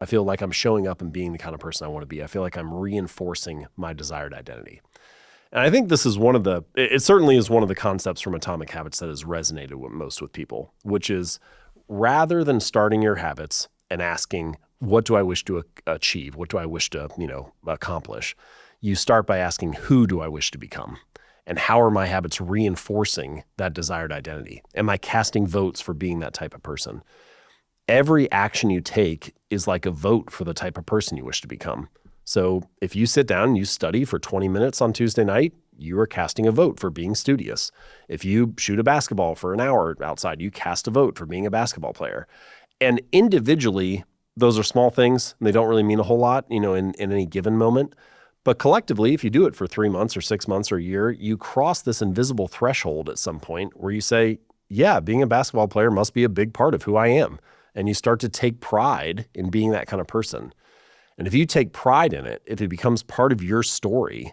I feel like I'm showing up and being the kind of person I want to be. I feel like I'm reinforcing my desired identity. And I think this is it certainly is one of the concepts from Atomic Habits that has resonated most with people, which is rather than starting your habits and asking, what do I wish to achieve? What do I wish to, accomplish? You start by asking, who do I wish to become? And how are my habits reinforcing that desired identity? Am I casting votes for being that type of person? Every action you take is like a vote for the type of person you wish to become. So if you sit down and you study for 20 minutes on Tuesday night, you are casting a vote for being studious. If you shoot a basketball for an hour outside, you cast a vote for being a basketball player. And individually, those are small things, and they don't really mean a whole lot, in any given moment. But collectively, if you do it for 3 months or 6 months or a year, you cross this invisible threshold at some point where you say, yeah, being a basketball player must be a big part of who I am. And you start to take pride in being that kind of person. And if you take pride in it, if it becomes part of your story,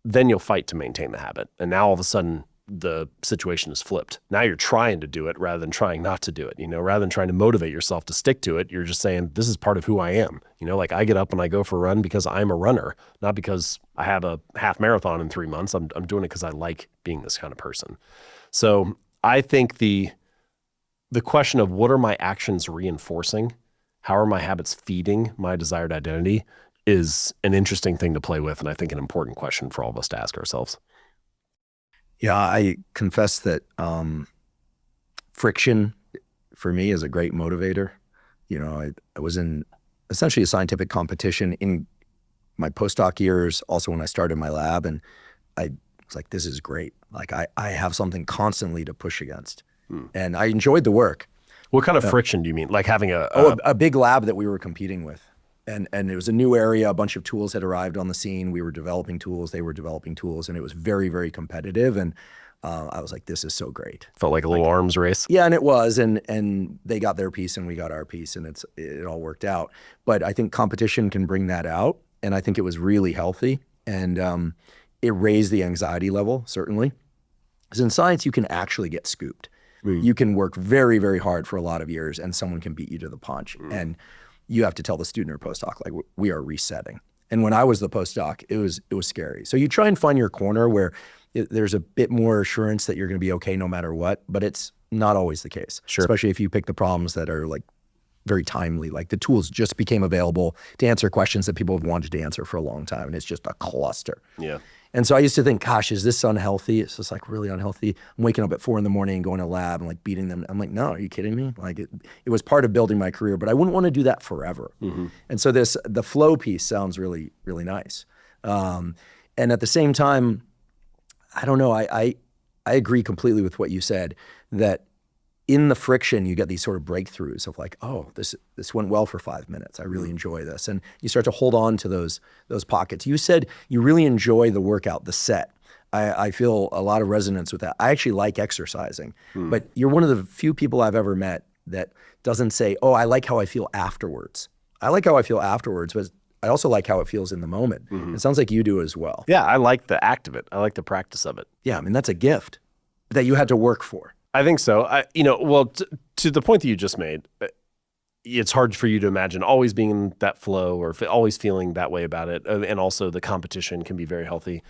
then you'll fight to maintain the habit. And now all of a sudden, the situation is flipped. Now you're trying to do it rather than trying not to do it. Rather than trying to motivate yourself to stick to it, you're just saying, this is part of who I am. Like I get up and I go for a run because I'm a runner, not because I have a half marathon in 3 months. I'm doing it because I like being this kind of person. So I think the question of what are my actions reinforcing? How are my habits feeding my desired identity is an interesting thing to play with, and I think an important question for all of us to ask ourselves. Yeah, I confess that friction for me is a great motivator. I was in essentially a scientific competition in my postdoc years, also when I started my lab, and I was like, this is great. Like I have something constantly to push against. And I enjoyed the work. What kind of friction do you mean? Like having a big lab that we were competing with. And it was a new area. A bunch of tools had arrived on the scene. We were developing tools. They were developing tools. And it was very, very competitive. And I was like, this is so great. Felt like a little arms race. Yeah, and it was. And they got their piece and we got our piece. And it all worked out. But I think competition can bring that out. And I think it was really healthy. And it raised the anxiety level, certainly. Because in science, you can actually get scooped. You can work very, very hard for a lot of years and someone can beat you to the punch. And you have to tell the student or postdoc, like, we are resetting. And when I was the postdoc, it was scary. So you try and find your corner where there's a bit more assurance that you're going to be okay no matter what, but it's not always the case. Sure. Especially if you pick the problems that are like very timely, like the tools just became available to answer questions that people have wanted to answer for a long time. And it's just a cluster. Yeah. And so I used to think, gosh, is this unhealthy? It's just like really unhealthy. I'm waking up at 4 a.m. and going to lab and like beating them. I'm like, no, are you kidding me? Like it was part of building my career, but I wouldn't want to do that forever. And so the flow piece sounds really, really nice. And at the same time, I don't know, I agree completely with what you said, that in the friction, you get these sort of breakthroughs of like, oh, this went well for 5 minutes. I really enjoy this. And you start to hold on to those pockets. You said you really enjoy the workout, the set. I feel a lot of resonance with that. I actually like exercising, but you're one of the few people I've ever met that doesn't say, oh, I like how I feel afterwards. I like how I feel afterwards, but I also like how it feels in the moment. It sounds like you do as well. Yeah, I like the act of it. I like the practice of it. Yeah, I mean, that's a gift that you had to work for. I think so. To the point that you just made, it's hard for you to imagine always being in that flow or always feeling that way about it. And also the competition can be very healthy.